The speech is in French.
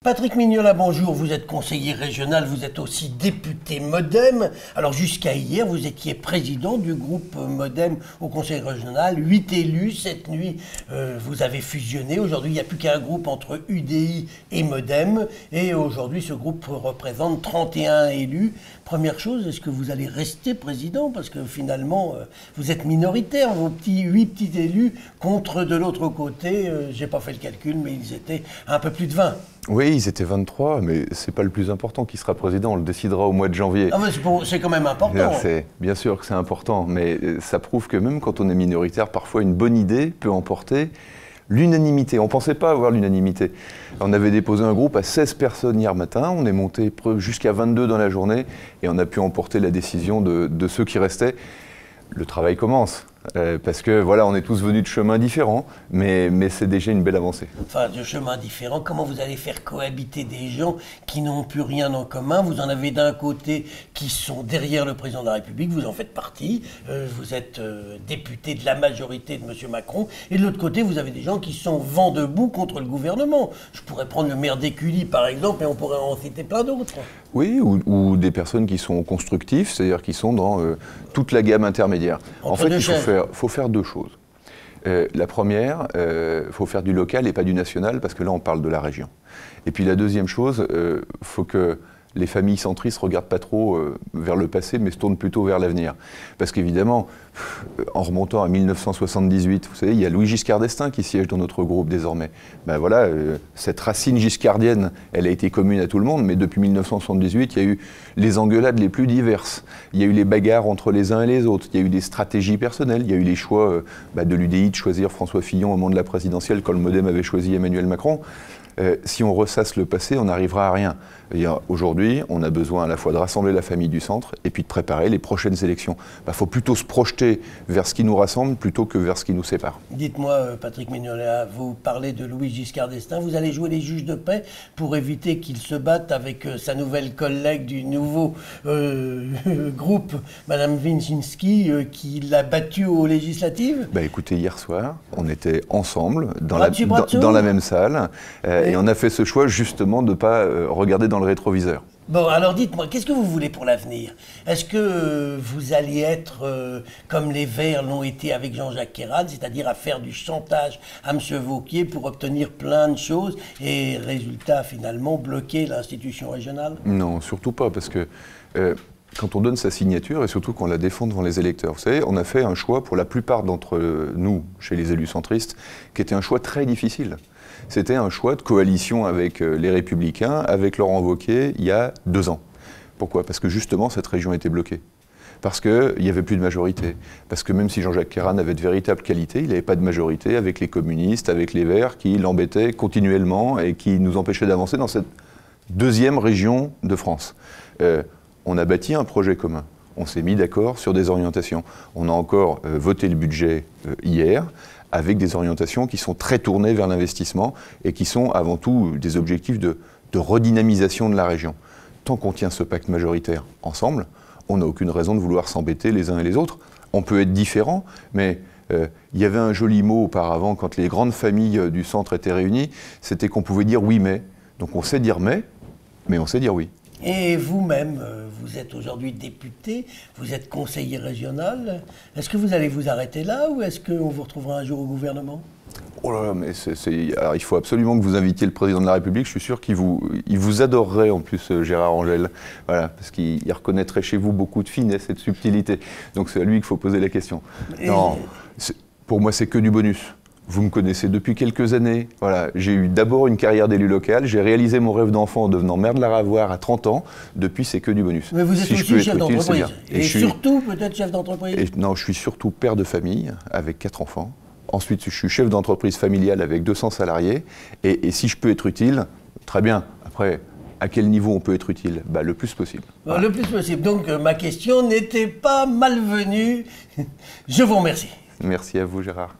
Patrick Mignola, bonjour, vous êtes conseiller régional, vous êtes aussi député MoDem. Alors jusqu'à hier, vous étiez président du groupe MoDem au conseil régional, 8 élus, cette nuit vous avez fusionné. Aujourd'hui, il n'y a plus qu'un groupe entre UDI et MoDem. Et aujourd'hui, ce groupe représente 31 élus. Première chose, est-ce que vous allez rester président? Parce que finalement, vous êtes minoritaire, vos 8 petits élus, contre de l'autre côté, j'ai pas fait le calcul, mais ils étaient un peu plus de 20. Oui, ils étaient 23, mais c'est pas le plus important qui sera président, on le décidera au mois de janvier. Ah, c'est quand même important. Bien sûr que c'est important, mais ça prouve que même quand on est minoritaire, parfois une bonne idée peut emporter l'unanimité. On ne pensait pas avoir l'unanimité. On avait déposé un groupe à 16 personnes hier matin, on est monté jusqu'à 22 dans la journée, et on a pu emporter la décision de ceux qui restaient. Le travail commence. Parce que voilà, on est tous venus de chemins différents, mais c'est déjà une belle avancée. Enfin, de chemins différents, comment vous allez faire cohabiter des gens qui n'ont plus rien en commun? Vous en avez d'un côté qui sont derrière le président de la République, vous en faites partie, vous êtes député de la majorité de M. Macron, et de l'autre côté, vous avez des gens qui sont vent debout contre le gouvernement. Je pourrais prendre le maire d'Écully, par exemple, mais on pourrait en citer plein d'autres. Oui, ou des personnes qui sont constructives, c'est-à-dire qui sont dans toute la gamme intermédiaire. En fait, il faut faire deux choses. La première, il faut faire du local et pas du national, parce que là, on parle de la région. Et puis la deuxième chose, il faut que les familles centristes ne regardent pas trop vers le passé, mais se tournent plutôt vers l'avenir. Parce qu'évidemment, en remontant à 1978, vous savez, il y a Louis Giscard d'Estaing qui siège dans notre groupe désormais. Ben voilà, cette racine giscardienne, elle a été commune à tout le monde, mais depuis 1978, il y a eu les engueulades les plus diverses. Il y a eu les bagarres entre les uns et les autres. Il y a eu des stratégies personnelles. Il y a eu les choix de l'UDI de choisir François Fillon au moment de la présidentielle, quand le MoDem avait choisi Emmanuel Macron. Si on ressasse le passé, on n'arrivera à rien. Aujourd'hui, on a besoin à la fois de rassembler la famille du centre et puis de préparer les prochaines élections. Il faut plutôt se projeter vers ce qui nous rassemble plutôt que vers ce qui nous sépare. Dites-moi, Patrick Mignola, vous parlez de Louis Giscard d'Estaing. Vous allez jouer les juges de paix pour éviter qu'il se batte avec sa nouvelle collègue du nouveau groupe, Mme Winczynski, qui l'a battue aux législatives? Écoutez, hier soir, on était ensemble dans la même salle. Et on a fait ce choix justement de ne pas regarder dans le rétroviseur. Bon, alors dites-moi, qu'est-ce que vous voulez pour l'avenir? Est-ce que vous allez être comme les Verts l'ont été avec Jean-Jacques Ayrault, c'est-à-dire à faire du chantage à M. Wauquiez pour obtenir plein de choses et, résultat, finalement, bloquer l'institution régionale? Non, surtout pas, parce que quand on donne sa signature, et surtout qu'on la défend devant les électeurs, vous savez, on a fait un choix pour la plupart d'entre nous, chez les élus centristes, qui était un choix très difficile. C'était un choix de coalition avec les Républicains, avec Laurent Wauquiez, il y a 2 ans. Pourquoi? Parce que justement, cette région était bloquée. Parce qu'il n'y avait plus de majorité. Parce que même si Jean-Jacques Ayrault avait de véritables qualités, il n'avait pas de majorité avec les communistes, avec les Verts, qui l'embêtaient continuellement et qui nous empêchaient d'avancer dans cette deuxième région de France. On a bâti un projet commun. On s'est mis d'accord sur des orientations. On a encore voté le budget hier, avec des orientations qui sont très tournées vers l'investissement et qui sont avant tout des objectifs de redynamisation de la région. Tant qu'on tient ce pacte majoritaire ensemble, on n'a aucune raison de vouloir s'embêter les uns et les autres. On peut être différents, mais il y avait un joli mot auparavant, quand les grandes familles du centre étaient réunies, c'était qu'on pouvait dire oui mais. Donc on sait dire mais on sait dire oui. Et vous-même, vous êtes aujourd'hui député, vous êtes conseiller régional. Est-ce que vous allez vous arrêter là ou est-ce qu'on vous retrouvera un jour au gouvernement? Oh là là, mais alors, il faut absolument que vous invitiez le président de la République. Je suis sûr qu'il vous adorerait en plus, Gérard Angel. Voilà, parce qu'il reconnaîtrait chez vous beaucoup de finesse et de subtilité. Donc c'est à lui qu'il faut poser la question. Non, pour moi, c'est que du bonus. Vous me connaissez depuis quelques années. Voilà, j'ai eu d'abord une carrière d'élu local. J'ai réalisé mon rêve d'enfant en devenant maire de la Ravoire à 30 ans. Depuis, c'est que du bonus. Mais vous êtes aussi chef d'entreprise. Et surtout, peut-être chef d'entreprise. Non, je suis surtout père de famille avec 4 enfants. Ensuite, je suis chef d'entreprise familiale avec 200 salariés. Et si je peux être utile, très bien. Après, à quel niveau on peut être utile? Le plus possible. Voilà. Le plus possible. Donc, ma question n'était pas malvenue. Je vous remercie. Merci à vous, Gérard.